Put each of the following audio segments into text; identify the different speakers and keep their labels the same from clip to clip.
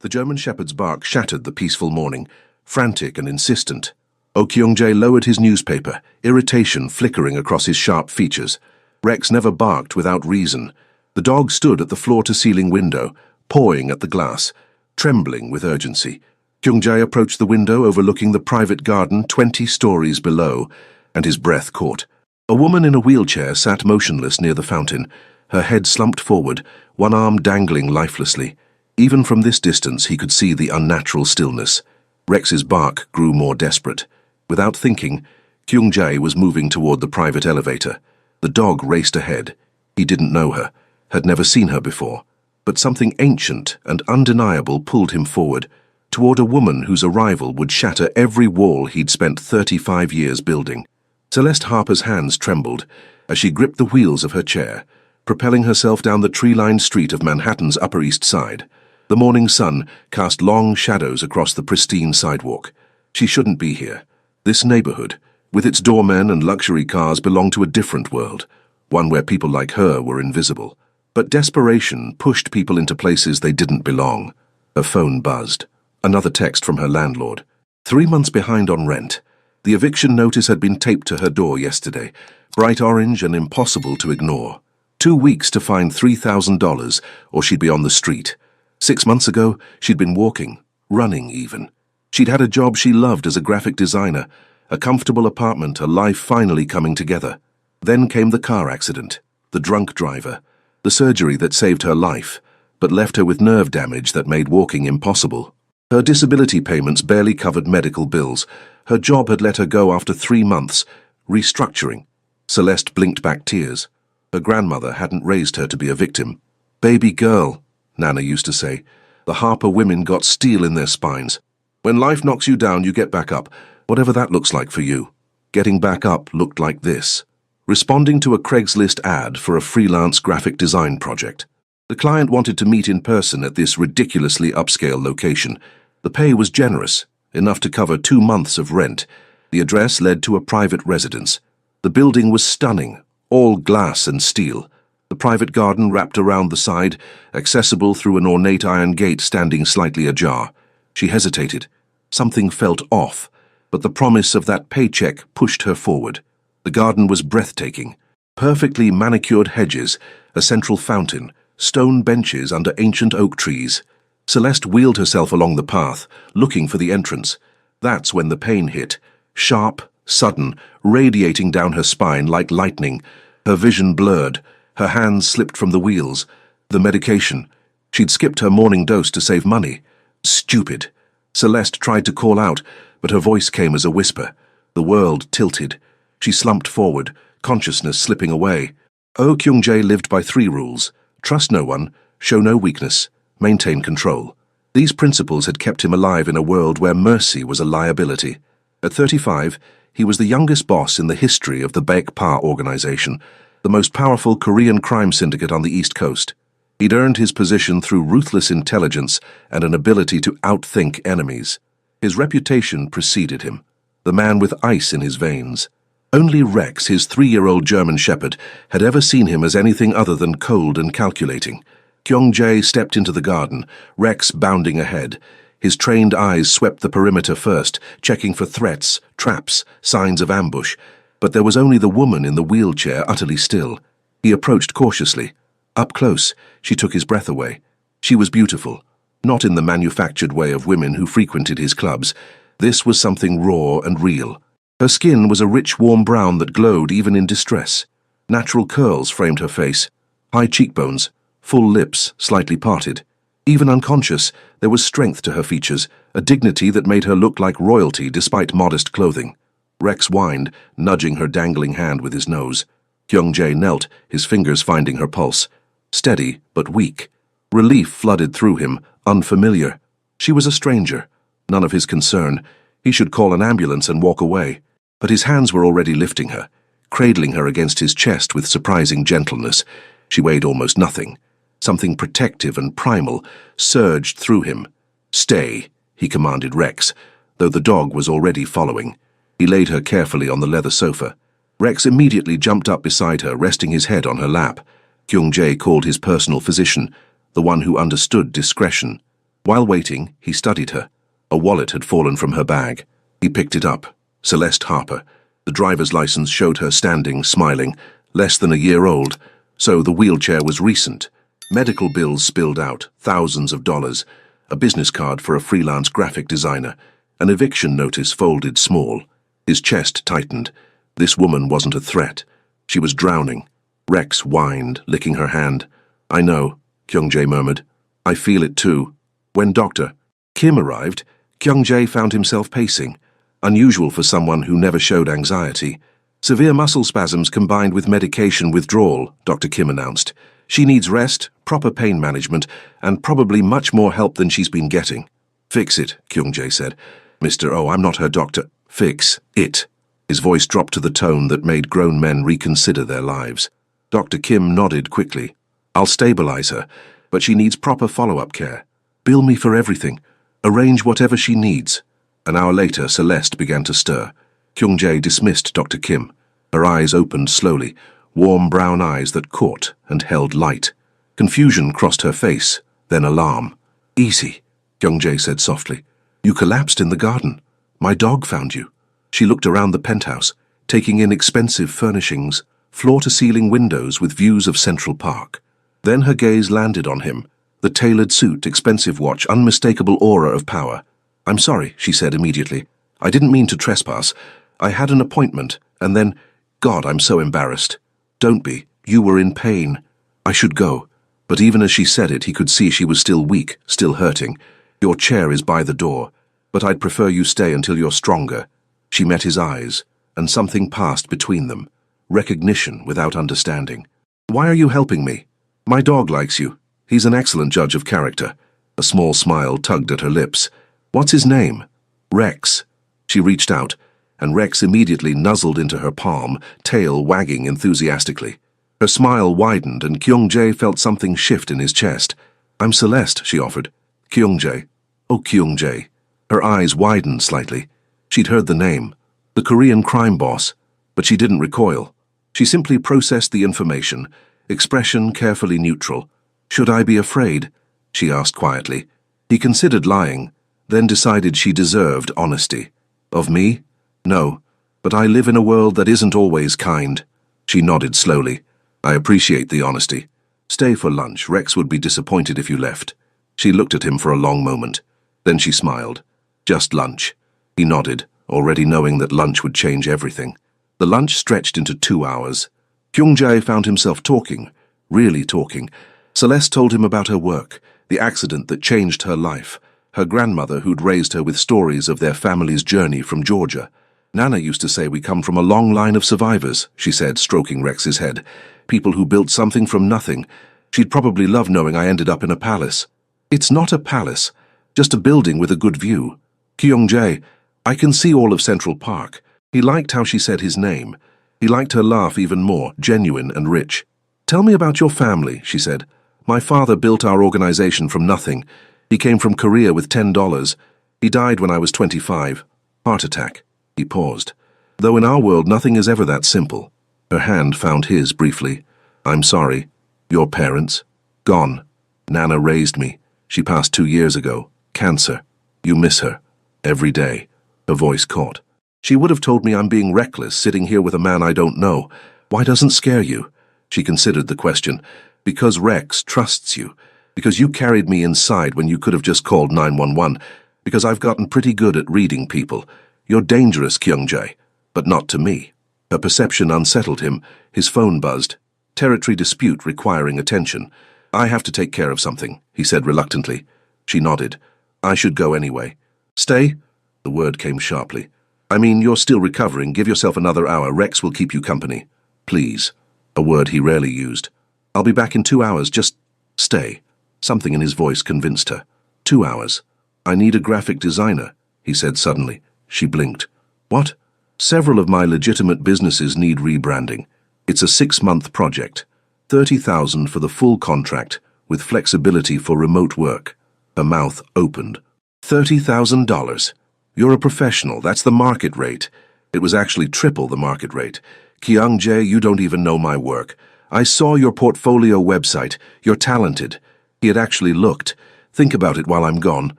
Speaker 1: The German shepherd's bark shattered the peaceful morning, frantic and insistent. Kyung-jae lowered his newspaper, irritation flickering across his sharp features. Rex never barked without reason. The dog stood at the floor-to-ceiling window, pawing at the glass, trembling with urgency. Kyung-jae approached the window overlooking the private garden 20 stories below, and his breath caught. A woman in a wheelchair sat motionless near the fountain, her head slumped forward, one arm dangling lifelessly. Even from this distance he could see the unnatural stillness. Rex's bark grew more desperate. Without thinking, Kyung-jae was moving toward the private elevator. The dog raced ahead. He didn't know her, had never seen her before. But something ancient and undeniable pulled him forward, toward a woman whose arrival would shatter every wall he'd spent 35 years building. Celeste Harper's hands trembled as she gripped the wheels of her chair, propelling herself down the tree-lined street of Manhattan's Upper East Side. The morning sun cast long shadows across the pristine sidewalk. She shouldn't be here. This neighborhood, with its doormen and luxury cars, belonged to a different world, one where people like her were invisible. But desperation pushed people into places they didn't belong. Her phone buzzed. Another text from her landlord. 3 months behind on rent. The eviction notice had been taped to her door yesterday, bright orange and impossible to ignore. 2 weeks to find $3,000, or she'd be on the street. 6 months ago, she'd been walking, running even. She'd had a job she loved as a graphic designer, a comfortable apartment, a life finally coming together. Then came the car accident, the drunk driver, the surgery that saved her life, but left her with nerve damage that made walking impossible. Her disability payments barely covered medical bills. Her job had let her go after 3 months, restructuring. Celeste blinked back tears. Her grandmother hadn't raised her to be a victim. "Baby girl," Nana used to say. The Harper women got steel in their spines. When life knocks you down, you get back up, whatever that looks like for you. Getting back up looked like this. Responding to a Craigslist ad for a freelance graphic design project. The client wanted to meet in person at this ridiculously upscale location. The pay was generous, enough to cover 2 months of rent. The address led to a private residence. The building was stunning, all glass and steel. The private garden wrapped around the side, accessible through an ornate iron gate standing slightly ajar. She hesitated. Something felt off, but the promise of that paycheck pushed her forward. The garden was breathtaking. Perfectly manicured hedges, a central fountain, stone benches under ancient oak trees. Celeste wheeled herself along the path, looking for the entrance. That's when the pain hit, sharp, sudden, radiating down her spine like lightning. Her vision blurred. Her hands slipped from the wheels. The medication. She'd skipped her morning dose to save money. Stupid. Celeste tried to call out, but her voice came as a whisper. The world tilted. She slumped forward, consciousness slipping away. Kyung-jae lived by 3 rules. Trust no one, show no weakness, maintain control. These principles had kept him alive in a world where mercy was a liability. At 35, he was the youngest boss in the history of the Baek Pa organization, the most powerful Korean crime syndicate on the East Coast. He'd earned his position through ruthless intelligence and an ability to outthink enemies. His reputation preceded him, the man with ice in his veins. Only Rex, his 3-year-old German shepherd, had ever seen him as anything other than cold and calculating. Kyung-jae stepped into the garden, Rex bounding ahead. His trained eyes swept the perimeter first, checking for threats, traps, signs of ambush. But there was only the woman in the wheelchair utterly still. He approached cautiously. Up close, she took his breath away. She was beautiful, not in the manufactured way of women who frequented his clubs. This was something raw and real. Her skin was a rich, warm brown that glowed even in distress. Natural curls framed her face, high cheekbones, full lips slightly parted. Even unconscious, there was strength to her features, a dignity that made her look like royalty despite modest clothing. Rex whined, nudging her dangling hand with his nose. Kyung-jae knelt, his fingers finding her pulse. Steady, but weak. Relief flooded through him, unfamiliar. She was a stranger, none of his concern. He should call an ambulance and walk away. But his hands were already lifting her, cradling her against his chest with surprising gentleness. She weighed almost nothing. Something protective and primal surged through him. "Stay," he commanded Rex, though the dog was already following. He laid her carefully on the leather sofa. Rex immediately jumped up beside her, resting his head on her lap. Kyung-jae called his personal physician, the one who understood discretion. While waiting, he studied her. A wallet had fallen from her bag. He picked it up. Celeste Harper. The driver's license showed her standing, smiling, less than a year old, so the wheelchair was recent. Medical bills spilled out, thousands of dollars, a business card for a freelance graphic designer, an eviction notice folded small. His chest tightened. This woman wasn't a threat. She was drowning. Rex whined, licking her hand. "I know," Kyung-jae murmured. "I feel it too." When Dr. Kim arrived, Kyung-jae found himself pacing, unusual for someone who never showed anxiety. "Severe muscle spasms combined with medication withdrawal," Dr. Kim announced. "She needs rest, proper pain management, and probably much more help than she's been getting." "Fix it," Kyung-jae said. "Mr. Oh, I'm not her doctor." "Fix it." His voice dropped to the tone that made grown men reconsider their lives. Dr. Kim nodded quickly. "I'll stabilize her, but she needs proper follow-up care. Bill me for everything. Arrange whatever she needs." An hour later, Celeste began to stir. Kyung-jae dismissed Dr. Kim. Her eyes opened slowly, warm brown eyes that caught and held light. Confusion crossed her face, then alarm. "Easy," Kyung-jae said softly. "You collapsed in the garden. My dog found you." She looked around the penthouse, taking in expensive furnishings, floor-to-ceiling windows with views of Central Park. Then her gaze landed on him, the tailored suit, expensive watch, unmistakable aura of power. "I'm sorry," she said immediately. "I didn't mean to trespass. I had an appointment, and then... God, I'm so embarrassed." "Don't be. You were in pain. I should go." But even as she said it, he could see she was still weak, still hurting. "Your chair is by the door, but I'd prefer you stay until you're stronger." She met his eyes, and something passed between them. Recognition without understanding. "Why are you helping me?" "My dog likes you. He's an excellent judge of character." A small smile tugged at her lips. "What's his name?" "Rex." She reached out, and Rex immediately nuzzled into her palm, tail wagging enthusiastically. Her smile widened, and Kyung-jae felt something shift in his chest. "I'm Celeste," she offered. "Kyung-jae." "Oh, Kyung-jae." Her eyes widened slightly. She'd heard the name, the Korean crime boss, but she didn't recoil. She simply processed the information, expression carefully neutral. "Should I be afraid?" she asked quietly. He considered lying, then decided she deserved honesty. "Of me? No, but I live in a world that isn't always kind." She nodded slowly. "I appreciate the honesty. Stay for lunch. Rex would be disappointed if you left." She looked at him for a long moment. Then she smiled. "Just lunch." He nodded, already knowing that lunch would change everything. The lunch stretched into 2 hours. Kyung-jae found himself talking, really talking. Celeste told him about her work, the accident that changed her life, her grandmother who'd raised her with stories of their family's journey from Georgia. "Nana used to say we come from a long line of survivors," she said, stroking Rex's head. "People who built something from nothing. She'd probably love knowing I ended up in a palace." "It's not a palace, just a building with a good view." "Kyung-jae, I can see all of Central Park." He liked how she said his name. He liked her laugh even more, genuine and rich. "Tell me about your family," she said. "My father built our organization from nothing. He came from Korea with $10. He died when I was 25. Heart attack." He paused. "Though in our world nothing is ever that simple." Her hand found his briefly. "I'm sorry. Your parents?" "Gone. Nana raised me. She passed 2 years ago. Cancer. You miss her. Every day." Her voice caught. "She would have told me I'm being reckless, sitting here with a man I don't know. Why doesn't scare you?" She considered the question. "Because Rex trusts you. Because you carried me inside when you could have just called 911. Because I've gotten pretty good at reading people. You're dangerous, Kyung-jae, but not to me." Her perception unsettled him. His phone buzzed. Territory dispute requiring attention. "I have to take care of something," he said reluctantly. She nodded. "I should go anyway." "Stay?" The word came sharply. "I mean, you're still recovering. Give yourself another hour. Rex will keep you company." "Please." A word he rarely used. "I'll be back in 2 hours. Just stay." Something in his voice convinced her. 2 hours. "I need a graphic designer," he said suddenly. She blinked. "What?" "Several of my legitimate businesses need rebranding. It's a 6-month project. 30,000 for the full contract, with flexibility for remote work." Her mouth opened. $30,000. You're a professional. That's the market rate. It was actually triple the market rate. Kyung-jae, you don't even know my work. I saw your portfolio website. You're talented. He had actually looked. Think about it while I'm gone.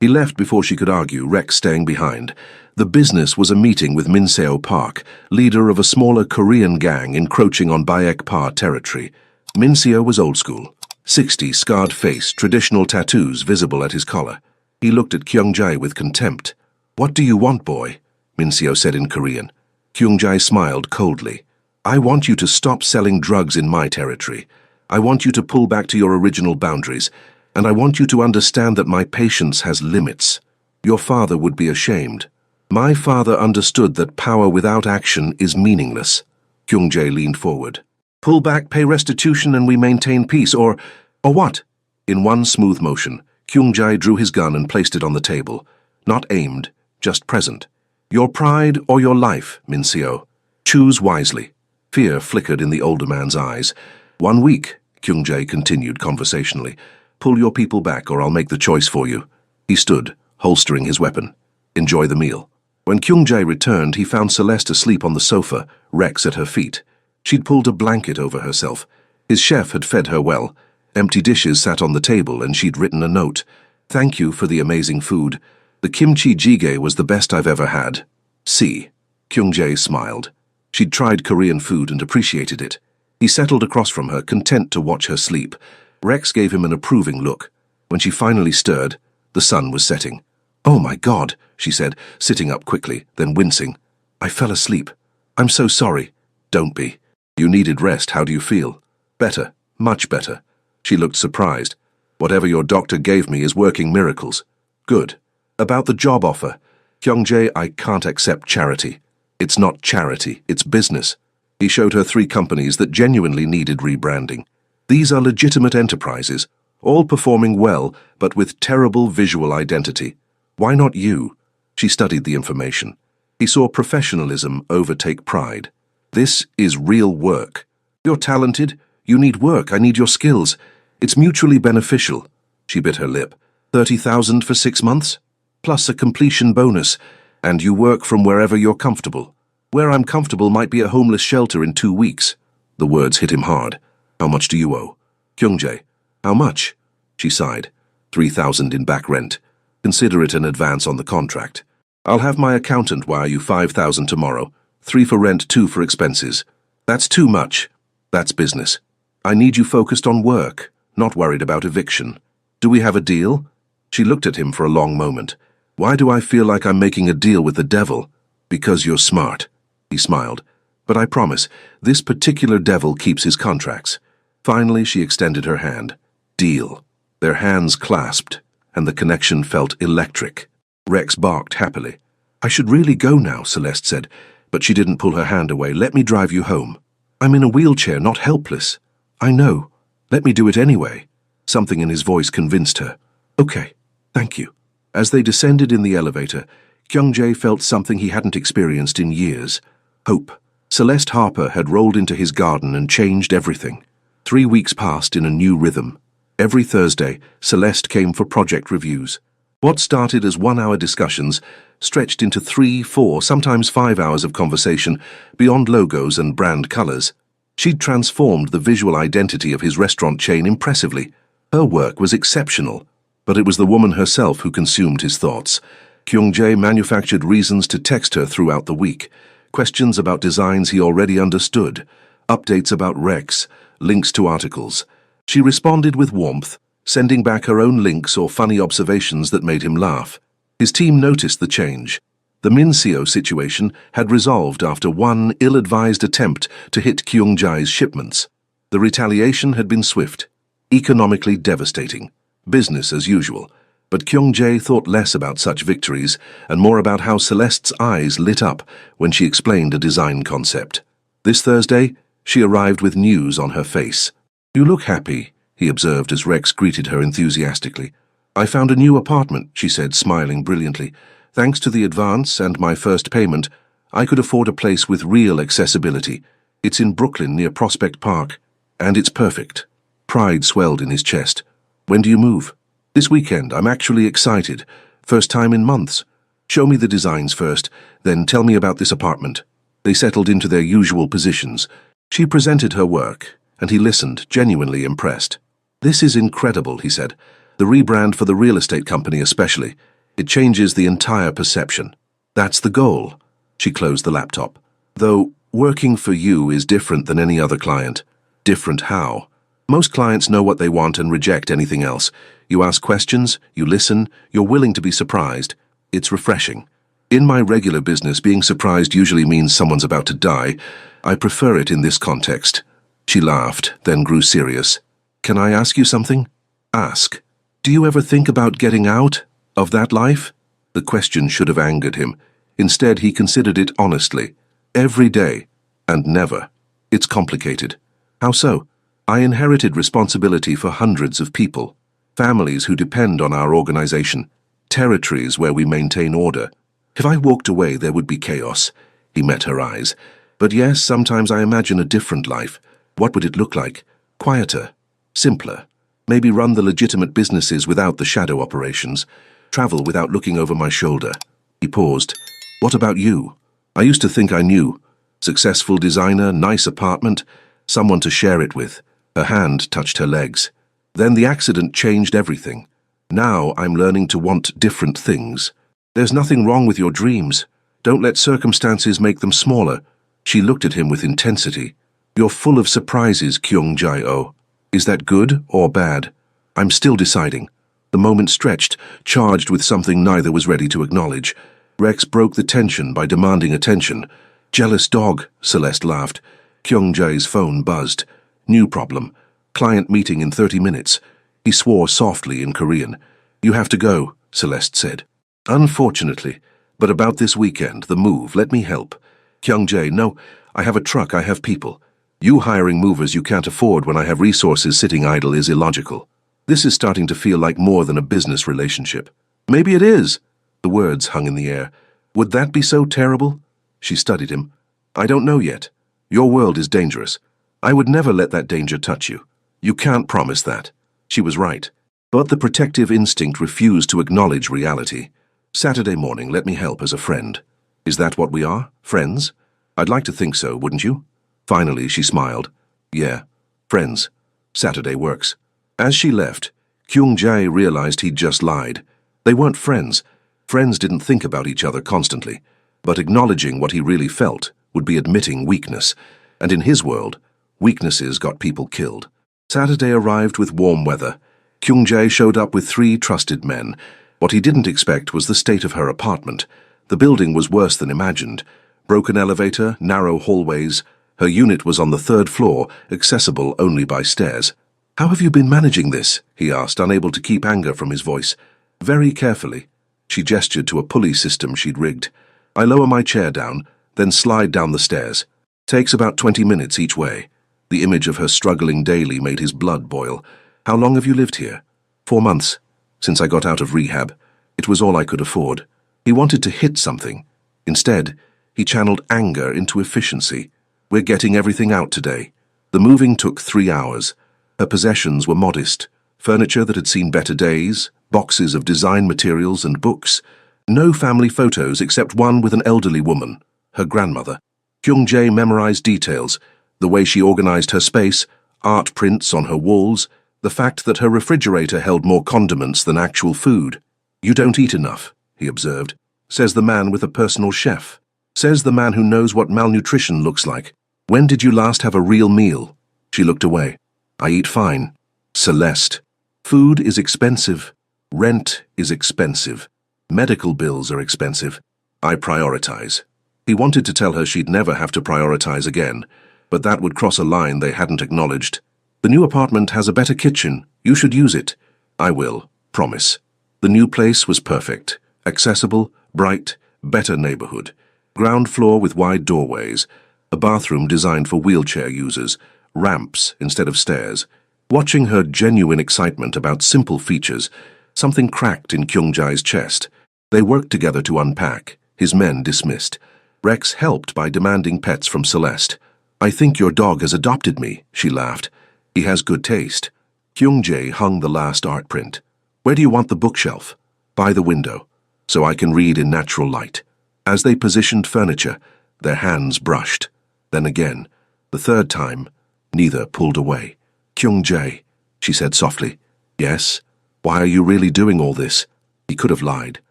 Speaker 1: He left before she could argue, Rex staying behind. The business was a meeting with Min Seo Park, leader of a smaller Korean gang encroaching on Baek Pa territory. Min Seo was old school. 60, scarred face, traditional tattoos visible at his collar. He looked at Kyung-jae with contempt. "What do you want, boy?" Min Seo said in Korean. Kyung-jae smiled coldly. "I want you to stop selling drugs in my territory. I want you to pull back to your original boundaries, and I want you to understand that my patience has limits. Your father would be ashamed. My father understood that power without action is meaningless." Kyung-jae leaned forward. "Pull back, pay restitution, and we maintain peace, or what?" In one smooth motion, Kyung-jae drew his gun and placed it on the table. Not aimed, just present. "Your pride or your life, Min Seo. Choose wisely." Fear flickered in the older man's eyes. "1 week," Kyung-jae continued conversationally. "Pull your people back or I'll make the choice for you." He stood, holstering his weapon. "Enjoy the meal." When Kyung-jae returned, he found Celeste asleep on the sofa, Rex at her feet. She'd pulled a blanket over herself. His chef had fed her well. Empty dishes sat on the table and she'd written a note. "Thank you for the amazing food. The kimchi jjigae was the best I've ever had. See." Kyung-jae smiled. She'd tried Korean food and appreciated it. He settled across from her, content to watch her sleep. Rex gave him an approving look. When she finally stirred, the sun was setting. "Oh my God," she said, sitting up quickly, then wincing. "I fell asleep. I'm so sorry." "Don't be. You needed rest. How do you feel?" "Better. Much better." She looked surprised. "Whatever your doctor gave me is working miracles." "Good. About the job offer. Kyung-jae, I can't accept charity. It's not charity, it's business." He showed her 3 companies that genuinely needed rebranding. These are legitimate enterprises, all performing well, but with terrible visual identity. Why not you? She studied the information. He saw professionalism overtake pride. "This is real work. You're talented. You need work. I need your skills. It's mutually beneficial." She bit her lip. 30,000 for 6 months? Plus a completion bonus, and you work from wherever you're comfortable. Where I'm comfortable might be a homeless shelter in 2 weeks. The words hit him hard. "How much do you owe?" "Kyung-jae, how much?" She sighed. 3,000 in back rent. Consider it an advance on the contract. "I'll have my accountant wire you 5,000 tomorrow. 3 for rent, 2 for expenses." "That's too much." "That's business. I need you focused on work, not worried about eviction. Do we have a deal?" She looked at him for a long moment. "Why do I feel like I'm making a deal with the devil?" "Because you're smart." He smiled. "But I promise, this particular devil keeps his contracts." Finally, she extended her hand. "Deal." Their hands clasped, and the connection felt electric. Rex barked happily. "I should really go now," Celeste said, but she didn't pull her hand away. "Let me drive you home." "I'm in a wheelchair, not helpless." "I know. Let me do it anyway." Something in his voice convinced her. "Okay, thank you." As they descended in the elevator, Kyung-jae felt something he hadn't experienced in years. Hope. Celeste Harper had rolled into his garden and changed everything. 3 weeks passed in a new rhythm. Every Thursday, Celeste came for project reviews. What started as 1-hour discussions stretched into 3, 4, sometimes 5 hours of conversation beyond logos and brand colors. She'd transformed the visual identity of his restaurant chain impressively. Her work was exceptional, but it was the woman herself who consumed his thoughts. Kyung-jae manufactured reasons to text her throughout the week. Questions about designs he already understood. Updates about Rex. Links to articles. She responded with warmth, sending back her own links or funny observations that made him laugh. His team noticed the change. The Min Seo situation had resolved after one ill-advised attempt to hit Kyung-jae's shipments. The retaliation had been swift, economically devastating, business as usual. But Kyung-jae thought less about such victories and more about how Celeste's eyes lit up when she explained a design concept. This Thursday, she arrived with news on her face. "You look happy," he observed as Rex greeted her enthusiastically. "I found a new apartment," she said, smiling brilliantly. "Thanks to the advance and my first payment, I could afford a place with real accessibility. It's in Brooklyn near Prospect Park, and it's perfect." Pride swelled in his chest. "When do you move?" "This weekend. I'm actually excited. First time in months. Show me the designs first, then tell me about this apartment." They settled into their usual positions. She presented her work, and he listened, genuinely impressed. "This is incredible," he said. The rebrand for the real estate company especially. It changes the entire perception. That's the goal. She closed the laptop. Though, working for you is different than any other client. Different how? Most clients know what they want and reject anything else. You ask questions, you listen, you're willing to be surprised. It's refreshing. In my regular business, being surprised usually means someone's about to die. I prefer it in this context. She laughed, then grew serious. Can I ask you something? Ask. Do you ever think about getting out of that life? The question should have angered him. Instead, he considered it honestly. Every day. And never. It's complicated. How so? I inherited responsibility for hundreds of people. Families who depend on our organization. Territories where we maintain order. If I walked away, there would be chaos. He met her eyes. But yes, sometimes I imagine a different life. What would it look like? Quieter. Simpler. Maybe run the legitimate businesses without the shadow operations. Travel without looking over my shoulder. He paused. What about you? I used to think I knew. Successful designer, nice apartment, someone to share it with. Her hand touched her legs. Then the accident changed everything. Now I'm learning to want different things. There's nothing wrong with your dreams. Don't let circumstances make them smaller. She looked at him with intensity. You're full of surprises, Kyung-jae-oh. Is that good or bad? I'm still deciding. The moment stretched, charged with something neither was ready to acknowledge. Rex broke the tension by demanding attention. Jealous dog, Celeste laughed. Kyung-jae's phone buzzed. New problem. Client meeting in 30 minutes. He swore softly in Korean. You have to go, Celeste said. Unfortunately. But about this weekend, the move, let me help. Kyung-jae, no, I have a truck, I have people. You hiring movers you can't afford when I have resources sitting idle is illogical. This is starting to feel like more than a business relationship. Maybe it is. The words hung in the air. Would that be so terrible? She studied him. I don't know yet. Your world is dangerous. I would never let that danger touch you. You can't promise that. She was right. But the protective instinct refused to acknowledge reality. Saturday morning, let me help as a friend. Is that what we are? Friends? I'd like to think so, wouldn't you? Finally, she smiled. Yeah, friends. Saturday works. As she left, Kyung-jae realized he'd just lied. They weren't friends. Friends didn't think about each other constantly. But acknowledging what he really felt would be admitting weakness. And in his world, weaknesses got people killed. Saturday arrived with warm weather. Kyung-jae showed up with 3 trusted men. What he didn't expect was the state of her apartment. The building was worse than imagined. Broken elevator, narrow hallways. Her unit was on the 3rd floor, accessible only by stairs. How have you been managing this? He asked, unable to keep anger from his voice. Very carefully. She gestured to a pulley system she'd rigged. I lower my chair down, then slide down the stairs. Takes about 20 minutes each way. The image of her struggling daily made his blood boil. How long have you lived here? 4 months. Since I got out of rehab. It was all I could afford. He wanted to hit something. Instead, he channeled anger into efficiency. We're getting everything out today. The moving took 3 hours. Her possessions were modest. Furniture that had seen better days, boxes of design materials and books. No family photos except one with an elderly woman, her grandmother. Kyung-jae memorized details, the way she organized her space, art prints on her walls, the fact that her refrigerator held more condiments than actual food. You don't eat enough, he observed. Says the man with a personal chef. Says the man who knows what malnutrition looks like. When did you last have a real meal? She looked away. I eat fine. Celeste. Food is expensive. Rent is expensive. Medical bills are expensive. I prioritize. He wanted to tell her she'd never have to prioritize again, but that would cross a line they hadn't acknowledged. The new apartment has a better kitchen. You should use it. I will. Promise. The new place was perfect. Accessible, bright, better neighborhood. Ground floor with wide doorways. A bathroom designed for wheelchair users. Ramps instead of stairs. Watching her genuine excitement about simple features, something cracked in Kyung-jae's chest. They worked together to unpack, his men dismissed. Rex helped by demanding pets from Celeste. I think your dog has adopted me, she laughed. He has good taste. Kyung-jae hung the last art print. Where do you want the bookshelf? By the window, so I can read in natural light. As they positioned furniture, their hands brushed. Then again, the 3rd time, neither pulled away. Kyung-jae, she said softly. Yes? Why are you really doing all this? He could have lied.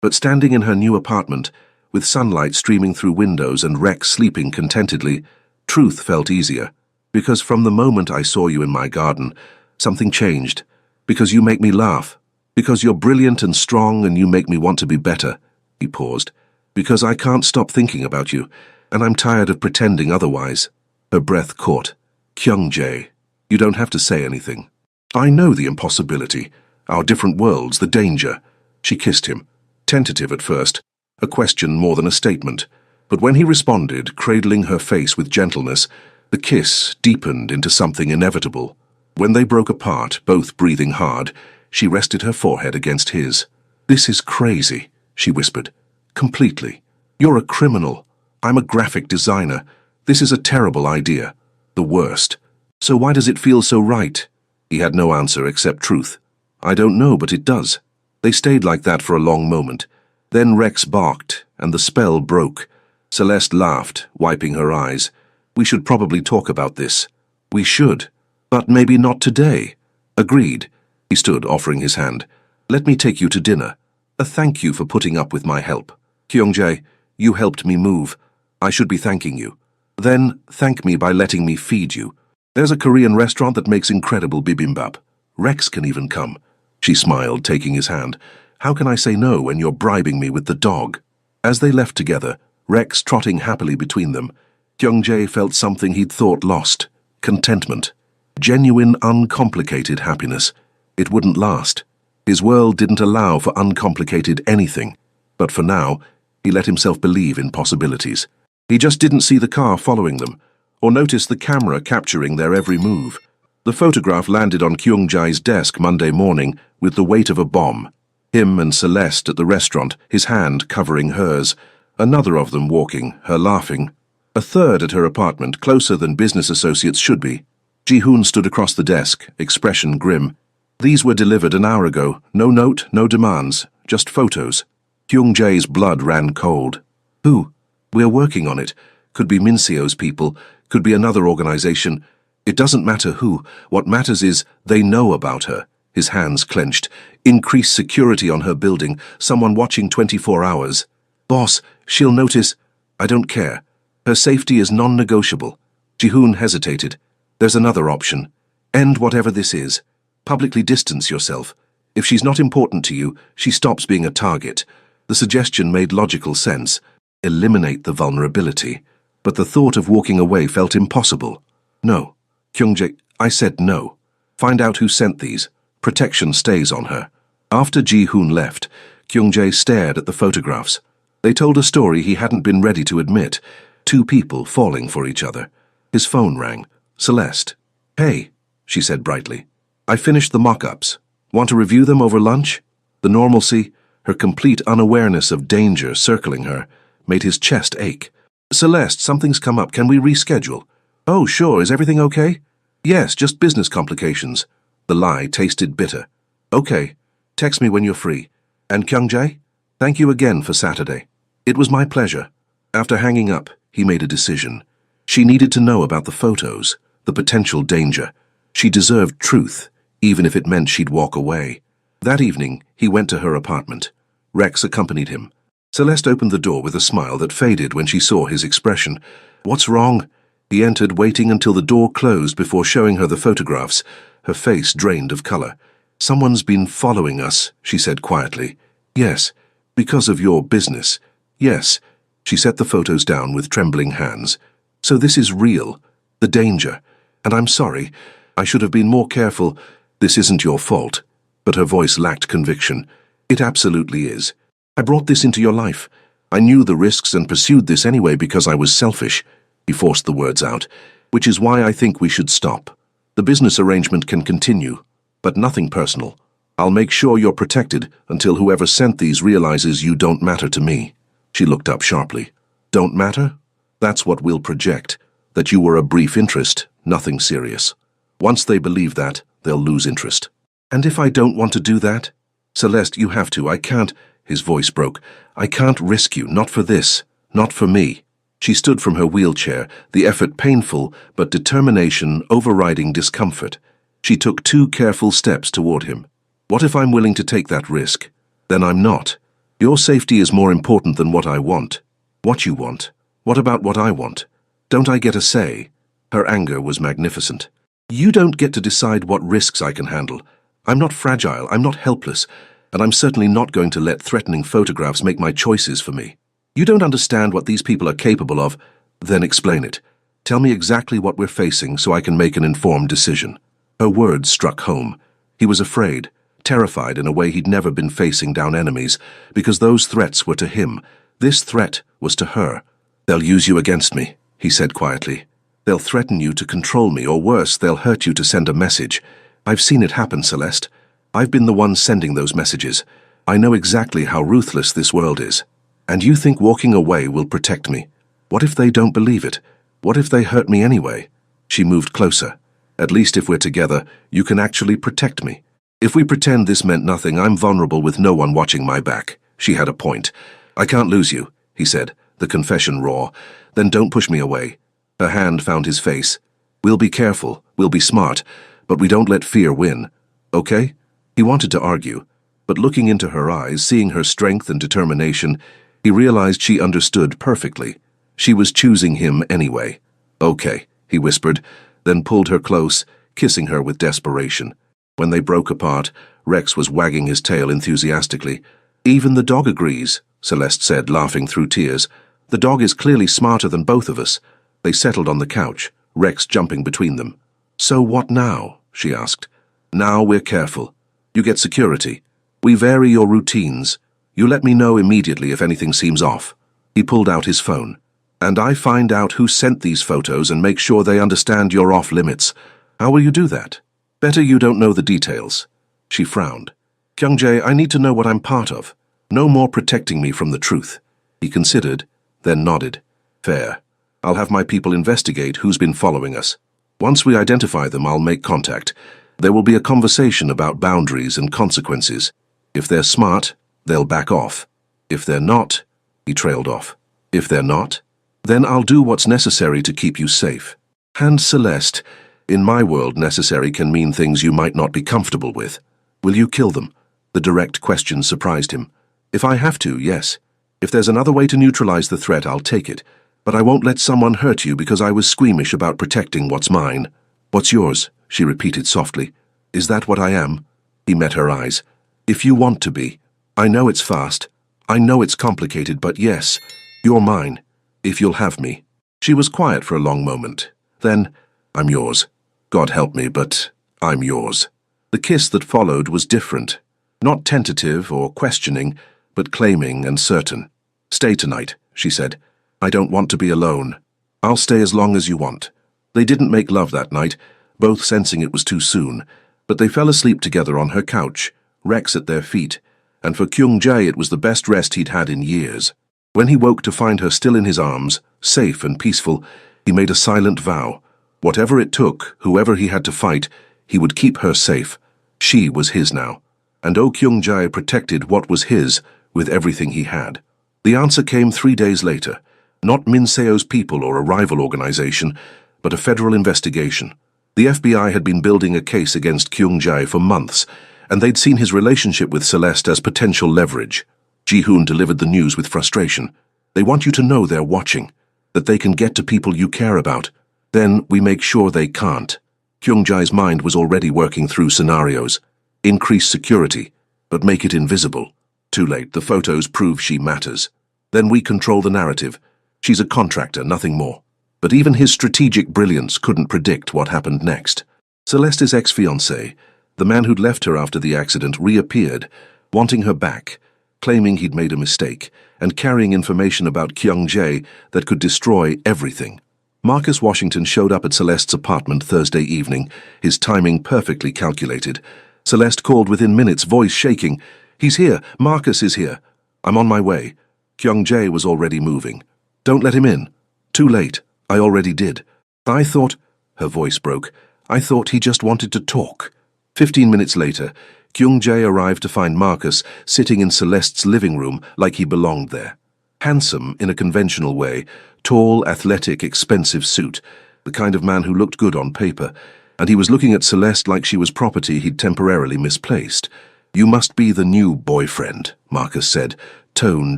Speaker 1: But standing in her new apartment, with sunlight streaming through windows and Rex sleeping contentedly, truth felt easier. Because from the moment I saw you in my garden, something changed. Because you make me laugh. Because you're brilliant and strong and you make me want to be better. He paused. Because I can't stop thinking about you, and I'm tired of pretending otherwise. Her breath caught. Kyung-jae, you don't have to say anything. I know the impossibility, our different worlds, the danger. She kissed him, tentative at first, a question more than a statement. But when he responded, cradling her face with gentleness, the kiss deepened into something inevitable. When they broke apart, both breathing hard, she rested her forehead against his. This is crazy, she whispered. Completely. You're a criminal. I'm a graphic designer. This is a terrible idea. The worst. So why does it feel so right? He had no answer except truth. I don't know, but it does. They stayed like that for a long moment. Then Rex barked, and the spell broke. Celeste laughed, wiping her eyes. We should probably talk about this. We should. But maybe not today. Agreed. He stood, offering his hand. Let me take you to dinner. A thank you for putting up with my help. Kyung-jae, you helped me move. I should be thanking you. Then thank me by letting me feed you. There's a Korean restaurant that makes incredible bibimbap. Rex can even come. She smiled, taking his hand. How can I say no when you're bribing me with the dog? As they left together, Rex trotting happily between them, Kyung-jae felt something he'd thought lost. Contentment. Genuine, uncomplicated happiness. It wouldn't last. His world didn't allow for uncomplicated anything. But for now, he let himself believe in possibilities. He just didn't see the car following them, or notice the camera capturing their every move. The photograph landed on Kyung-jae's desk Monday morning with the weight of a bomb. Him and Celeste at the restaurant, his hand covering hers. Another of them walking, her laughing. A third at her apartment, closer than business associates should be. Ji-hoon stood across the desk, expression grim. These were delivered an hour ago. No note, no demands, just photos. Kyung-jae's blood ran cold. Who? We're working on it. Could be Minseo's people, could be another organization. It doesn't matter who. What matters is they know about her. His hands clenched. Increased security on her building. Someone watching 24 hours. Boss, she'll notice. I don't care. Her safety is non-negotiable. Ji-hoon hesitated. There's another option. End whatever this is. Publicly distance yourself. If she's not important to you, she stops being a target. The suggestion made logical sense. Eliminate the vulnerability. But the thought of walking away felt impossible. No. Kyung-jae, I said no. Find out who sent these. Protection stays on her. After Ji-hoon left, Kyung-jae stared at the photographs. They told a story he hadn't been ready to admit. Two people falling for each other. His phone rang. Celeste. Hey, she said brightly. I finished the mock-ups. Want to review them over lunch? The normalcy, her complete unawareness of danger circling her, made his chest ache. Celeste, something's come up. Can we reschedule? Oh, sure. Is everything okay? Yes, just business complications. The lie tasted bitter. Okay. Text me when you're free. And Kyung-jae? Thank you again for Saturday. It was my pleasure. After hanging up, he made a decision. She needed to know about the photos, the potential danger. She deserved truth, even if it meant she'd walk away. That evening, he went to her apartment. Rex accompanied him. Celeste opened the door with a smile that faded when she saw his expression. What's wrong? He entered, waiting until the door closed before showing her the photographs, her face drained of color. Someone's been following us, she said quietly. Yes, because of your business. Yes. She set the photos down with trembling hands. So this is real, the danger. And I'm sorry. I should have been more careful. This isn't your fault. But her voice lacked conviction. It absolutely is. I brought this into your life. I knew the risks and pursued this anyway because I was selfish. He forced the words out. Which is why I think we should stop. The business arrangement can continue, but nothing personal. I'll make sure you're protected until whoever sent these realizes you don't matter to me. She looked up sharply. Don't matter? That's what we'll project. That you were a brief interest, nothing serious. Once they believe that, they'll lose interest. And if I don't want to do that? Celeste, you have to. I can't. His voice broke. I can't risk you, not for this, not for me. She stood from her wheelchair, the effort painful, but determination overriding discomfort. She took 2 careful steps toward him. What if I'm willing to take that risk? Then I'm not. Your safety is more important than what I want. What you want? What about what I want? Don't I get a say? Her anger was magnificent. You don't get to decide what risks I can handle. I'm not fragile, I'm not helpless, and I'm certainly not going to let threatening photographs make my choices for me. You don't understand what these people are capable of? Then explain it. Tell me exactly what we're facing so I can make an informed decision. Her words struck home. He was afraid, terrified in a way he'd never been facing down enemies, because those threats were to him. This threat was to her. They'll use you against me, he said quietly. They'll threaten you to control me, or worse, they'll hurt you to send a message. I've seen it happen, Celeste. I've been the one sending those messages. I know exactly how ruthless this world is. And you think walking away will protect me? What if they don't believe it? What if they hurt me anyway? She moved closer. At least if we're together, you can actually protect me. If we pretend this meant nothing, I'm vulnerable with no one watching my back. She had a point. I can't lose you, he said, the confession raw. Then don't push me away. Her hand found his face. We'll be careful, we'll be smart, but we don't let fear win. Okay? He wanted to argue, but looking into her eyes, seeing her strength and determination, he realized she understood perfectly. She was choosing him anyway. Okay, he whispered, then pulled her close, kissing her with desperation. When they broke apart, Rex was wagging his tail enthusiastically. Even the dog agrees, Celeste said, laughing through tears. The dog is clearly smarter than both of us. They settled on the couch, Rex jumping between them. So what now? She asked. Now we're careful. You get security. We vary your routines. You let me know immediately if anything seems off. He pulled out his phone. And I find out who sent these photos and make sure they understand you're off limits. How will you do that? Better you don't know the details. She frowned. Kyung-jae, I need to know what I'm part of. No more protecting me from the truth. He considered, then nodded. Fair. I'll have my people investigate who's been following us. Once we identify them, I'll make contact. There will be a conversation about boundaries and consequences. If they're smart, they'll back off. If they're not, he trailed off. If they're not, then I'll do what's necessary to keep you safe. And Celeste, in my world, necessary can mean things you might not be comfortable with. Will you kill them? The direct question surprised him. If I have to, yes. If there's another way to neutralize the threat, I'll take it. But I won't let someone hurt you because I was squeamish about protecting what's mine. What's yours? She repeated softly. Is that what I am? He met her eyes. If you want to be. I know it's fast. I know it's complicated, but yes, you're mine. If you'll have me. She was quiet for a long moment. Then, I'm yours. God help me, but I'm yours. The kiss that followed was different. Not tentative or questioning, but claiming and certain. Stay tonight, she said. I don't want to be alone. I'll stay as long as you want. They didn't make love that night, both sensing it was too soon, but they fell asleep together on her couch, Rex at their feet, and for Kyung-jae it was the best rest he'd had in years. When he woke to find her still in his arms, safe and peaceful, he made a silent vow. Whatever it took, whoever he had to fight, he would keep her safe. She was his now. And Oh Kyung-jae protected what was his with everything he had. The answer came 3 days later. Not Min Seo's people or a rival organization, but a federal investigation. The FBI had been building a case against Kyung-jae for months, and they'd seen his relationship with Celeste as potential leverage. Ji-hoon delivered the news with frustration. They want you to know they're watching, that they can get to people you care about. Then we make sure they can't. Kyung-jae's mind was already working through scenarios. Increase security, but make it invisible. Too late, the photos prove she matters. Then we control the narrative. She's a contractor, nothing more. But even his strategic brilliance couldn't predict what happened next. Celeste's ex-fiancé, the man who'd left her after the accident, reappeared, wanting her back, claiming he'd made a mistake, and carrying information about Kyung-jae that could destroy everything. Marcus Washington showed up at Celeste's apartment Thursday evening, his timing perfectly calculated. Celeste called within minutes, voice shaking. He's here. Marcus is here. I'm on my way. Kyung-jae was already moving. Don't let him in. Too late. I already did. I thought... Her voice broke. I thought he just wanted to talk. 15 minutes later, Kyung-jae arrived to find Marcus sitting in Celeste's living room like he belonged there. Handsome in a conventional way, tall, athletic, expensive suit, the kind of man who looked good on paper, and he was looking at Celeste like she was property he'd temporarily misplaced. You must be the new boyfriend, Marcus said, tone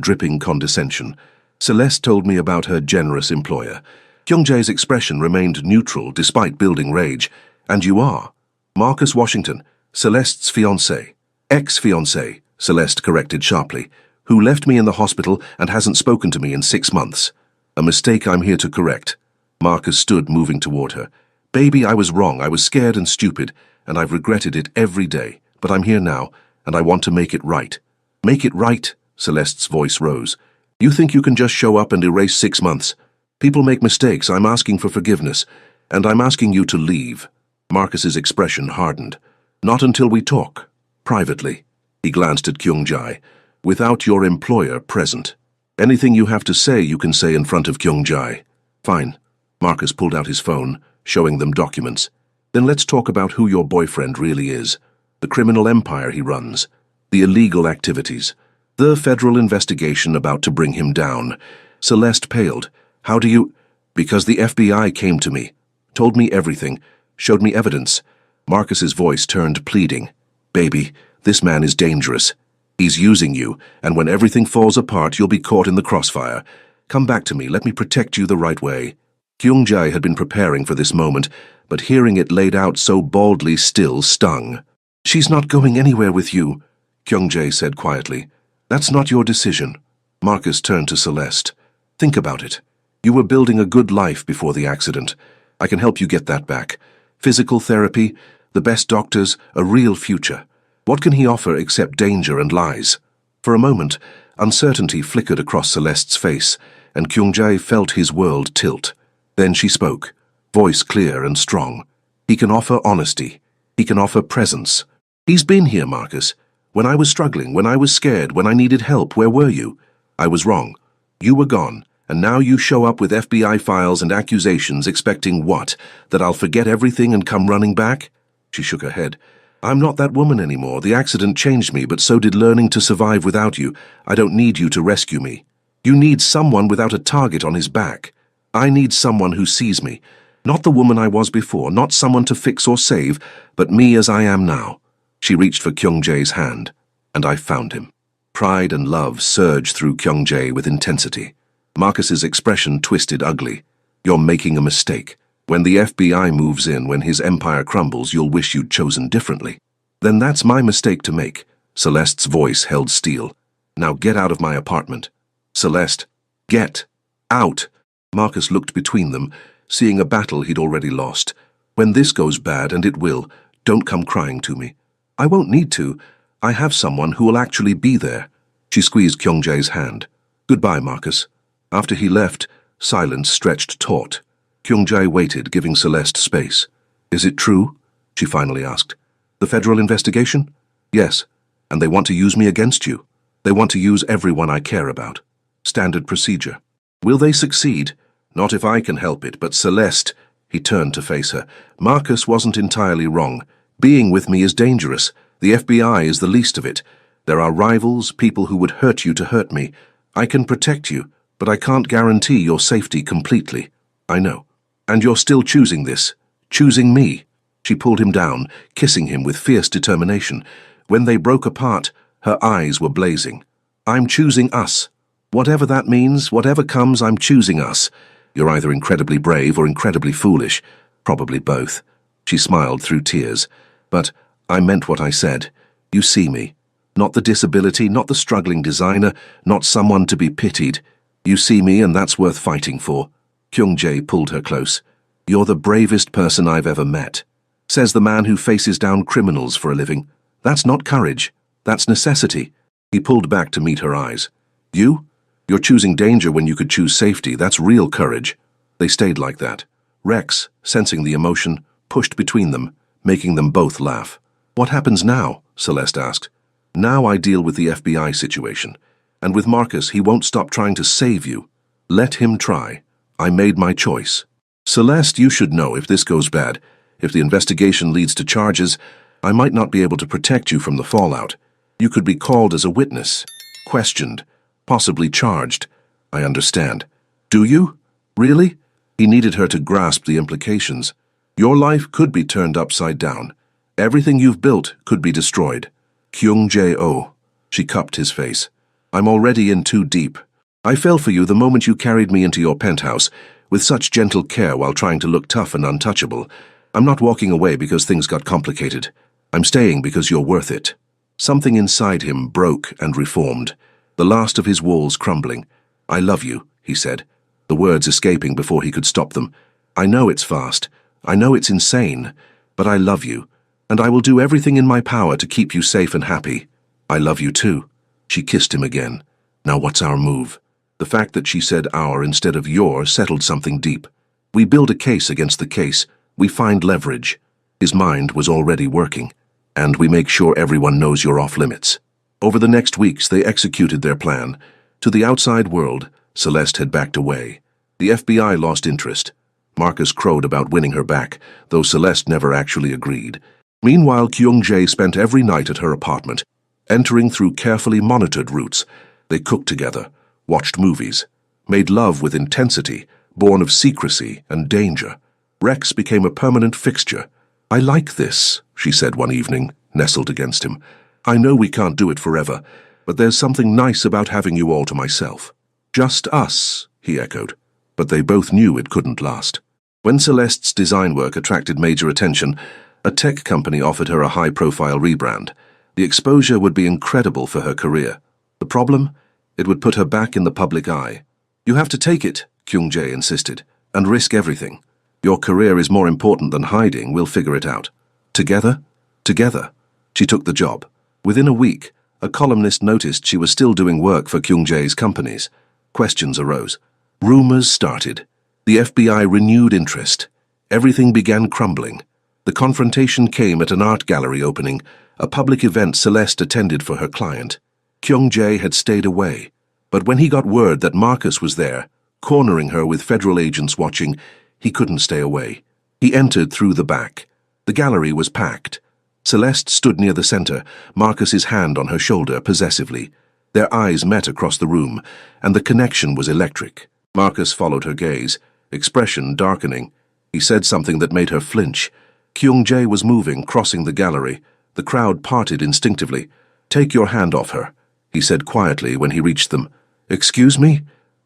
Speaker 1: dripping condescension. Celeste told me about her generous employer. Kyungjae's expression remained neutral despite building rage. And you are? Marcus Washington, Celeste's fiancé. Ex-fiancé, Celeste corrected sharply, who left me in the hospital and hasn't spoken to me in 6 months. A mistake I'm here to correct. Marcus stood, moving toward her. Baby, I was wrong. I was scared and stupid, and I've regretted it every day. But I'm here now, and I want to make it right. Make it right? Celeste's voice rose. You think you can just show up and erase 6 months? People make mistakes. I'm asking for forgiveness, and I'm asking you to leave. Marcus's expression hardened. Not until we talk. Privately. He glanced at Kyungjae. Without your employer present. Anything you have to say, you can say in front of Kyungjae. Fine. Marcus pulled out his phone, showing them documents. Then let's talk about who your boyfriend really is. The criminal empire he runs. The illegal activities. The federal investigation about to bring him down. Celeste paled. How do you... Because the FBI came to me. Told me everything. Showed me evidence. Marcus's voice turned pleading. Baby, this man is dangerous. He's using you, and when everything falls apart, you'll be caught in the crossfire. Come back to me, let me protect you the right way. Kyungjae had been preparing for this moment, but hearing it laid out so baldly still stung. She's not going anywhere with you, Kyungjae said quietly. That's not your decision. Marcus turned to Celeste. Think about it. You were building a good life before the accident. I can help you get that back. Physical therapy, the best doctors, a real future. What can he offer except danger and lies? For a moment, uncertainty flickered across Celeste's face, and Kyungjae felt his world tilt. Then she spoke, voice clear and strong. He can offer honesty. He can offer presence. He's been here, Marcus. When I was struggling, when I was scared, when I needed help, where were you? I was wrong. You were gone, and now you show up with FBI files and accusations expecting what? That I'll forget everything and come running back? She shook her head. I'm not that woman anymore. The accident changed me, but so did learning to survive without you. I don't need you to rescue me. You need someone without a target on his back. I need someone who sees me. Not the woman I was before, not someone to fix or save, but me as I am now. She reached for Kyungjae's hand, and I found him. Pride and love surged through Kyungjae with intensity. Marcus's expression twisted ugly. You're making a mistake. When the FBI moves in, when his empire crumbles, you'll wish you'd chosen differently. Then that's my mistake to make. Celeste's voice held steel. Now get out of my apartment. Celeste, get out. Marcus looked between them, seeing a battle he'd already lost. When this goes bad, and it will, don't come crying to me. I won't need to. I have someone who will actually be there. She squeezed Kyungjae's hand. Goodbye, Marcus. After he left, silence stretched taut. Kyungjae waited, giving Celeste space. Is it true? She finally asked. The federal investigation? Yes, and they want to use me against you. They want to use everyone I care about. Standard procedure. Will they succeed? Not if I can help it, but Celeste... He turned to face her. Marcus wasn't entirely wrong. Being with me is dangerous. The FBI is the least of it. There are rivals, people who would hurt you to hurt me. I can protect you, but I can't guarantee your safety completely. I know. And you're still choosing this. Choosing me. She pulled him down, kissing him with fierce determination. When they broke apart, her eyes were blazing. I'm choosing us. Whatever that means, whatever comes, I'm choosing us. You're either incredibly brave or incredibly foolish. Probably both. She smiled through tears. But I meant what I said. You see me. Not the disability, not the struggling designer, not someone to be pitied. You see me, and that's worth fighting for. Kyungjae pulled her close. You're the bravest person I've ever met. Says the man who faces down criminals for a living. That's not courage. That's necessity. He pulled back to meet her eyes. You? You're choosing danger when you could choose safety. That's real courage. They stayed like that. Rex, sensing the emotion, pushed between them, making them both laugh. What happens now? Celeste asked. Now I deal with the FBI situation. And with Marcus, he won't stop trying to save you. Let him try. I made my choice. Celeste, you should know if this goes bad. If the investigation leads to charges, I might not be able to protect you from the fallout. You could be called as a witness, questioned, possibly charged. I understand. Do you? Really? He needed her to grasp the implications. Your life could be turned upside down. Everything you've built could be destroyed. Kyung-jae-oh. She cupped his face. I'm already in too deep. I fell for you the moment you carried me into your penthouse, with such gentle care while trying to look tough and untouchable. I'm not walking away because things got complicated. I'm staying because you're worth it. Something inside him broke and reformed, the last of his walls crumbling. I love you, he said, the words escaping before he could stop them. I know it's fast. I know it's insane. But I love you, and I will do everything in my power to keep you safe and happy. I love you too. She kissed him again. Now what's our move? The fact that she said our instead of your settled something deep. We build a case against the case. We find leverage. His mind was already working. And we make sure everyone knows you're off limits. Over the next weeks, they executed their plan. To the outside world, Celeste had backed away. The FBI lost interest. Marcus crowed about winning her back, though Celeste never actually agreed. Meanwhile, Kyung-jae spent every night at her apartment, entering through carefully monitored routes. They cooked together, watched movies, made love with intensity, born of secrecy and danger. Rex became a permanent fixture. I like this, she said one evening, nestled against him. I know we can't do it forever, but there's something nice about having you all to myself. Just us, he echoed, but they both knew it couldn't last. When Celeste's design work attracted major attention, a tech company offered her a high-profile rebrand. The exposure would be incredible for her career. The problem? It would put her back in the public eye. You have to take it, Kyung-jae insisted, and risk everything. Your career is more important than hiding, we'll figure it out. Together? Together. She took the job. Within a week, a columnist noticed she was still doing work for Kyung-jae's companies. Questions arose. Rumors started. The FBI renewed interest. Everything began crumbling. The confrontation came at an art gallery opening, a public event Celeste attended for her client. Kyung-jae had stayed away, but when he got word that Marcus was there, cornering her with federal agents watching, he couldn't stay away. He entered through the back. The gallery was packed. Celeste stood near the center, Marcus's hand on her shoulder possessively. Their eyes met across the room, and the connection was electric. Marcus followed her gaze, expression darkening. He said something that made her flinch. Kyung-jae was moving, crossing the gallery. The crowd parted instinctively. Take your hand off her, he said quietly when he reached them. Excuse me?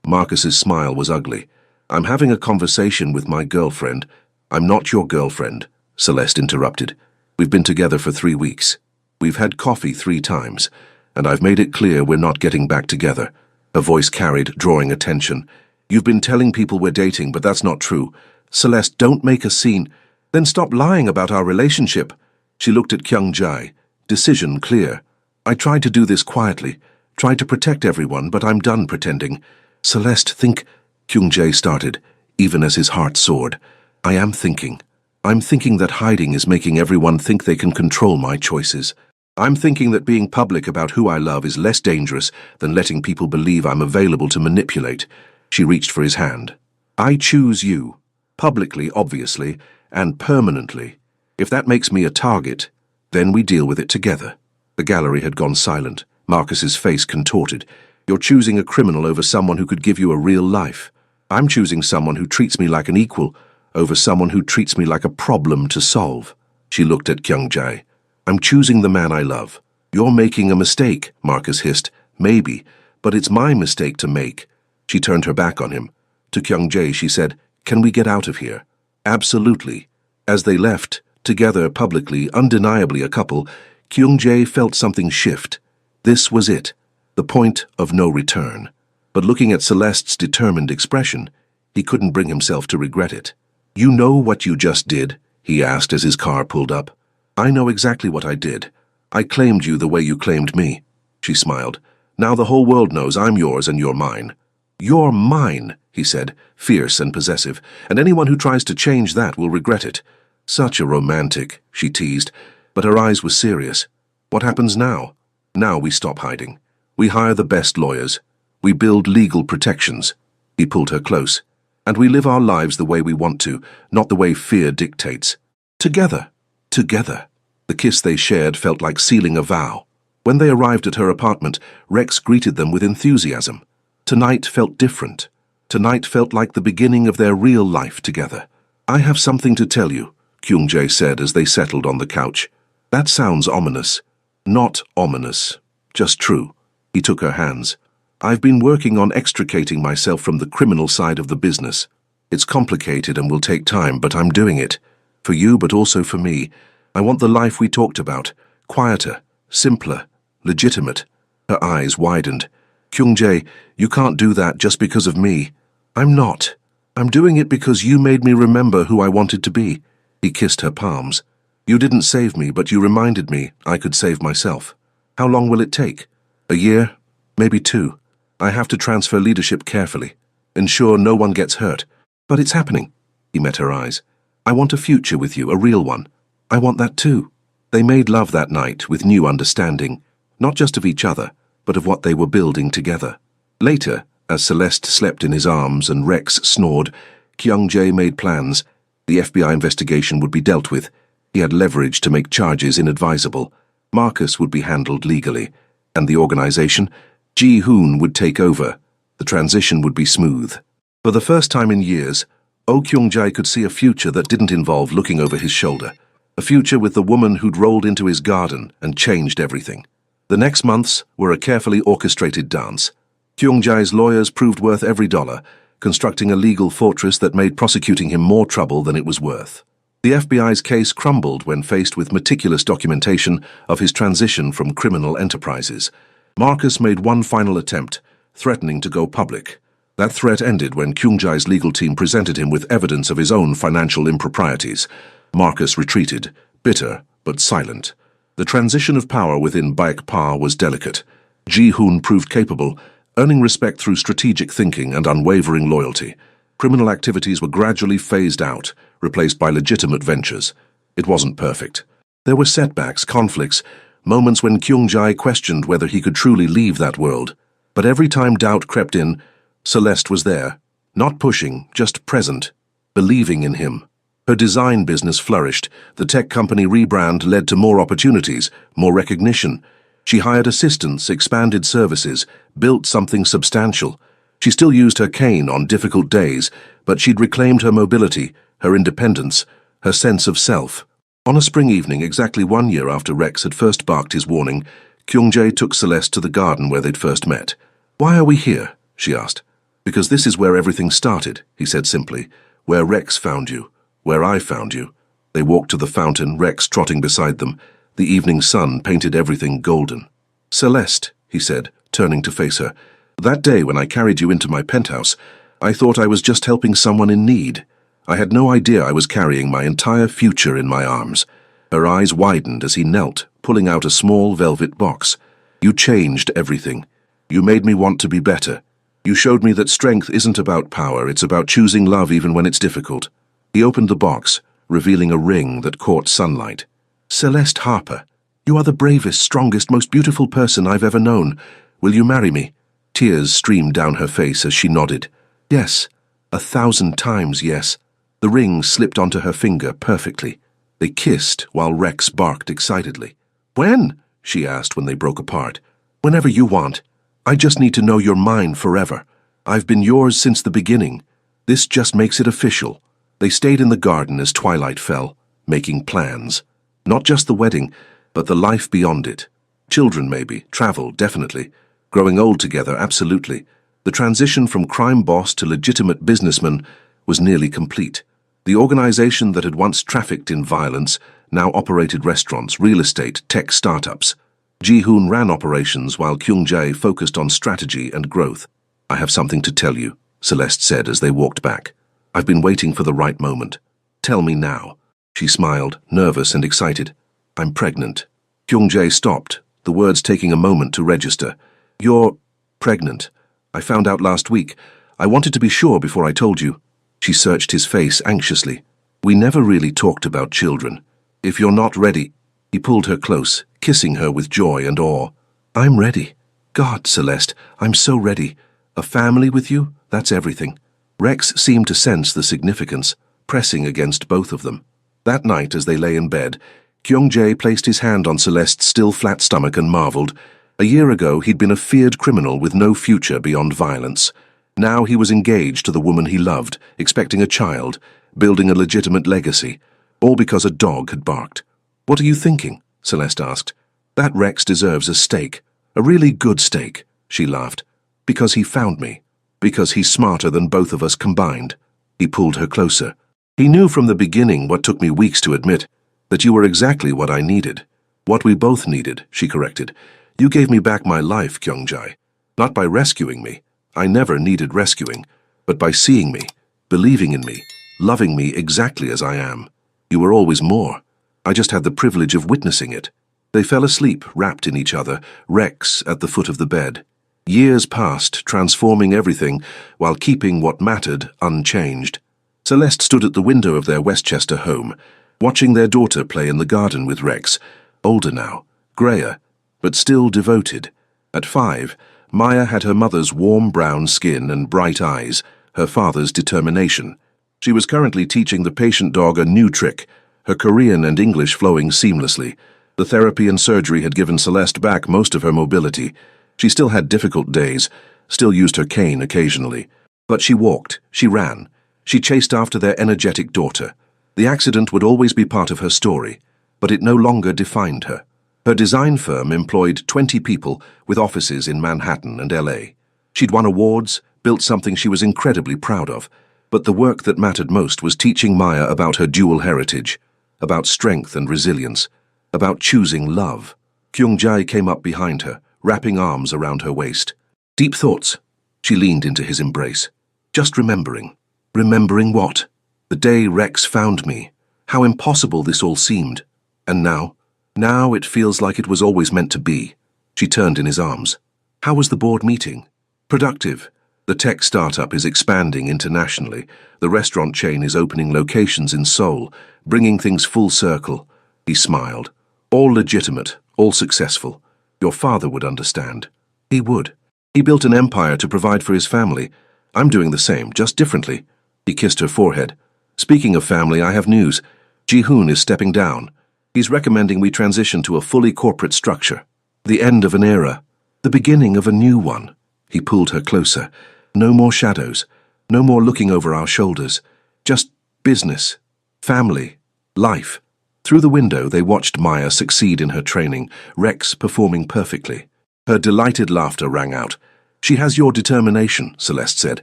Speaker 1: Marcus's smile was ugly. I'm having a conversation with my girlfriend. I'm not your girlfriend, Celeste interrupted. We've been together for 3 weeks. We've had coffee 3 times, and I've made it clear we're not getting back together. Her voice carried, drawing attention. You've been telling people we're dating, but that's not true. Celeste, don't make a scene. Then stop lying about our relationship. She looked at Kyung-jae, decision clear. I tried to do this quietly, tried to protect everyone, but I'm done pretending. Celeste, think... Kyung-jae started, even as his heart soared. I am thinking. I'm thinking that hiding is making everyone think they can control my choices. I'm thinking that being public about who I love is less dangerous than letting people believe I'm available to manipulate. She reached for his hand. I choose you. Publicly, obviously, and permanently. If that makes me a target, then we deal with it together. The gallery had gone silent. Marcus's face contorted. You're choosing a criminal over someone who could give you a real life. I'm choosing someone who treats me like an equal over someone who treats me like a problem to solve. She looked at Kyung-jae. I'm choosing the man I love. You're making a mistake, Marcus hissed. Maybe, but it's my mistake to make. She turned her back on him. To Kyung-jae she said, Can we get out of here? Absolutely. As they left, together publicly, undeniably a couple, Kyung-jae felt something shift. This was it, the point of no return. But looking at Celeste's determined expression, he couldn't bring himself to regret it. You know what you just did? He asked as his car pulled up. I know exactly what I did. I claimed you the way you claimed me. She smiled. Now the whole world knows I'm yours and you're mine. You're mine, he said, fierce and possessive, and anyone who tries to change that will regret it. Such a romantic, she teased, but her eyes were serious. What happens now? Now we stop hiding. We hire the best lawyers. We build legal protections. He pulled her close. And we live our lives the way we want to, not the way fear dictates. Together. Together. The kiss they shared felt like sealing a vow. When they arrived at her apartment, Rex greeted them with enthusiasm. Tonight felt different. Tonight felt like the beginning of their real life together. I have something to tell you, Kyung-jae said as they settled on the couch. That sounds ominous. Not ominous, just true. He took her hands. I've been working on extricating myself from the criminal side of the business. It's complicated and will take time, but I'm doing it. For you, but also for me. I want the life we talked about. Quieter, simpler, legitimate. Her eyes widened. Kyung-jae, you can't do that just because of me. I'm not. I'm doing it because you made me remember who I wanted to be. He kissed her palms. You didn't save me, but you reminded me I could save myself. How long will it take? A year? Maybe 2. I have to transfer leadership carefully. Ensure no one gets hurt. But it's happening. He met her eyes. I want a future with you, a real one. I want that too. They made love that night with new understanding, not just of each other, but of what they were building together. Later, as Celeste slept in his arms and Rex snored, Kyung-jae made plans. The FBI investigation would be dealt with. He had leverage to make charges inadvisable. Marcus would be handled legally. And the organization, Ji-hoon, would take over. The transition would be smooth. For the first time in years, Oh Kyung-jae could see a future that didn't involve looking over his shoulder. A future with the woman who'd rolled into his garden and changed everything. The next months were a carefully orchestrated dance. Kyung-jae's lawyers proved worth every dollar, constructing a legal fortress that made prosecuting him more trouble than it was worth. The FBI's case crumbled when faced with meticulous documentation of his transition from criminal enterprises. Marcus made one final attempt, threatening to go public. That threat ended when Kyung-jae's legal team presented him with evidence of his own financial improprieties. Marcus retreated, bitter but silent. The transition of power within Baek-pa was delicate. Ji-hoon proved capable, earning respect through strategic thinking and unwavering loyalty. Criminal activities were gradually phased out, replaced by legitimate ventures. It wasn't perfect. There were setbacks, conflicts, moments when Kyung-jae questioned whether he could truly leave that world. But every time doubt crept in, Celeste was there, not pushing, just present, believing in him. Her design business flourished. The tech company rebrand led to more opportunities, more recognition. She hired assistants, expanded services, built something substantial. She still used her cane on difficult days, but she'd reclaimed her mobility, her independence, her sense of self. On a spring evening, exactly 1 year after Rex had first barked his warning, Kyung-jae took Celeste to the garden where they'd first met. "Why are we here?" she asked. "Because this is where everything started," he said simply. "Where Rex found you. Where I found you." They walked to the fountain, Rex trotting beside them. The evening sun painted everything golden. "Celeste," he said, turning to face her, "that day when I carried you into my penthouse, I thought I was just helping someone in need. I had no idea I was carrying my entire future in my arms." Her eyes widened as he knelt, pulling out a small velvet box. "You changed everything. You made me want to be better. You showed me that strength isn't about power, it's about choosing love even when it's difficult." He opened the box, revealing a ring that caught sunlight. "Celeste Harper, you are the bravest, strongest, most beautiful person I've ever known. Will you marry me?" Tears streamed down her face as she nodded. "Yes, 1,000 times yes." The ring slipped onto her finger perfectly. They kissed while Rex barked excitedly. "When?" she asked when they broke apart. "Whenever you want. I just need to know you're mine forever. I've been yours since the beginning. This just makes it official." They stayed in the garden as twilight fell, making plans. Not just the wedding, but the life beyond it. Children maybe, travel, definitely. Growing old together, absolutely. The transition from crime boss to legitimate businessman was nearly complete. The organization that had once trafficked in violence now operated restaurants, real estate, tech startups. Ji-hoon ran operations while Kyung-jae focused on strategy and growth. "I have something to tell you," Celeste said as they walked back. "I've been waiting for the right moment. Tell me now." She smiled, nervous and excited. "I'm pregnant." Kyung-jae stopped, the words taking a moment to register. "You're pregnant. I found out last week. I wanted to be sure before I told you." She searched his face anxiously. "We never really talked about children. If you're not ready—" He pulled her close, kissing her with joy and awe. "I'm ready. God, Celeste, I'm so ready. A family with you, that's everything." Rex seemed to sense the significance, pressing against both of them. That night, as they lay in bed, Kyung-jae placed his hand on Celeste's still flat stomach and marveled. A year ago, he'd been a feared criminal with no future beyond violence. Now he was engaged to the woman he loved, expecting a child, building a legitimate legacy, all because a dog had barked. "What are you thinking?" Celeste asked. That Rex deserves a steak, a really good steak, she laughed. Because he found me. Because he's smarter than both of us combined. He pulled her closer. He knew from the beginning what took me weeks to admit, that you were exactly what I needed. What we both needed, she corrected. You gave me back my life, Kyung-jae. Not by rescuing me. I never needed rescuing. But by seeing me, believing in me, loving me exactly as I am. You were always more. I just had the privilege of witnessing it. They fell asleep, wrapped in each other, Rex at the foot of the bed. Years passed, transforming everything, while keeping what mattered unchanged. Celeste stood at the window of their Westchester home, watching their daughter play in the garden with Rex, older now, greyer, but still devoted. At 5, Maya had her mother's warm brown skin and bright eyes, her father's determination. She was currently teaching the patient dog a new trick, her Korean and English flowing seamlessly. The therapy and surgery had given Celeste back most of her mobility. She still had difficult days, still used her cane occasionally. But she walked, she ran, she chased after their energetic daughter. The accident would always be part of her story, but it no longer defined her. Her design firm employed 20 people with offices in Manhattan and LA. She'd won awards, built something she was incredibly proud of, but the work that mattered most was teaching Maya about her dual heritage, about strength and resilience, about choosing love. Kyung-jae came up behind her, wrapping arms around her waist. Deep thoughts. She leaned into his embrace. Just remembering. Remembering what? The day Rex found me. How impossible this all seemed. And now? Now it feels like it was always meant to be. She turned in his arms. How was the board meeting? Productive. The tech startup is expanding internationally. The restaurant chain is opening locations in Seoul, bringing things full circle. He smiled. All legitimate, all successful. Your father would understand. He would. He built an empire to provide for his family. I'm doing the same, just differently. He kissed her forehead. Speaking of family, I have news. Ji-hoon is stepping down. He's recommending we transition to a fully corporate structure. The end of an era. The beginning of a new one. He pulled her closer. No more shadows. No more looking over our shoulders. Just business. Family. Life. Through the window, they watched Maya succeed in her training, Rex performing perfectly. Her delighted laughter rang out. She has your determination, Celeste said,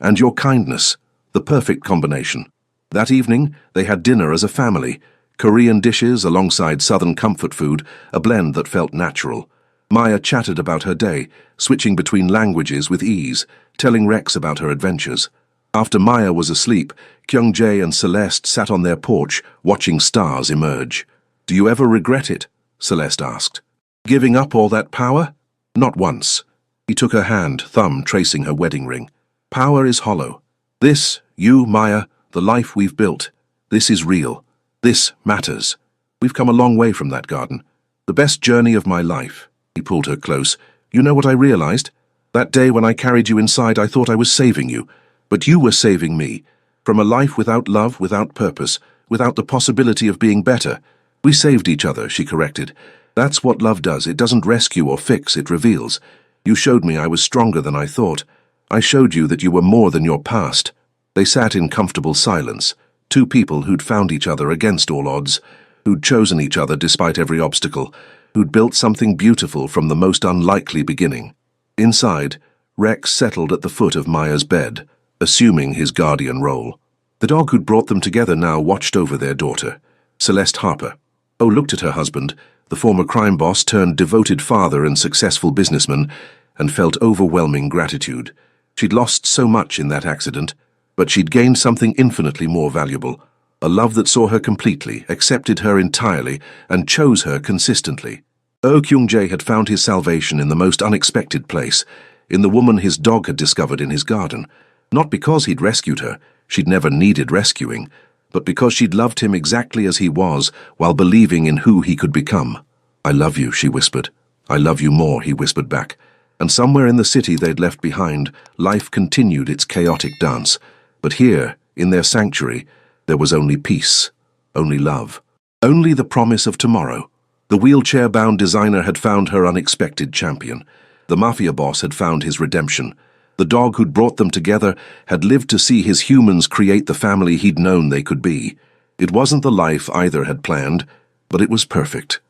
Speaker 1: and your kindness. The perfect combination. That evening, they had dinner as a family. Korean dishes alongside Southern comfort food, a blend that felt natural. Maya chatted about her day, switching between languages with ease, telling Rex about her adventures. After Maya was asleep, Kyung-jae and Celeste sat on their porch, watching stars emerge. Do you ever regret it? Celeste asked. Giving up all that power? Not once. He took her hand, thumb tracing her wedding ring. Power is hollow. This, you, Maya, the life we've built, this is real. This matters. We've come a long way from that garden. The best journey of my life. He pulled her close. You know what I realized? That day when I carried you inside, I thought I was saving you. But you were saving me. From a life without love, without purpose, without the possibility of being better. We saved each other, she corrected. That's what love does. It doesn't rescue or fix, it reveals. You showed me I was stronger than I thought. I showed you that you were more than your past. They sat in comfortable silence, two people who'd found each other against all odds, who'd chosen each other despite every obstacle, who'd built something beautiful from the most unlikely beginning. Inside, Rex settled at the foot of Maya's bed, assuming his guardian role. The dog who'd brought them together now watched over their daughter, Celeste Harper. Oh looked at her husband, the former crime boss turned devoted father and successful businessman, and felt overwhelming gratitude. She'd lost so much in that accident, but she'd gained something infinitely more valuable, a love that saw her completely, accepted her entirely, and chose her consistently. Kyung-jae had found his salvation in the most unexpected place, in the woman his dog had discovered in his garden. Not because he'd rescued her, she'd never needed rescuing, but because she'd loved him exactly as he was while believing in who he could become. I love you, she whispered. I love you more, he whispered back. And somewhere in the city they'd left behind, life continued its chaotic dance. But here, in their sanctuary, there was only peace, only love, only the promise of tomorrow. The wheelchair-bound designer had found her unexpected champion. The mafia boss had found his redemption. The dog who'd brought them together had lived to see his humans create the family he'd known they could be. It wasn't the life either had planned, but it was perfect.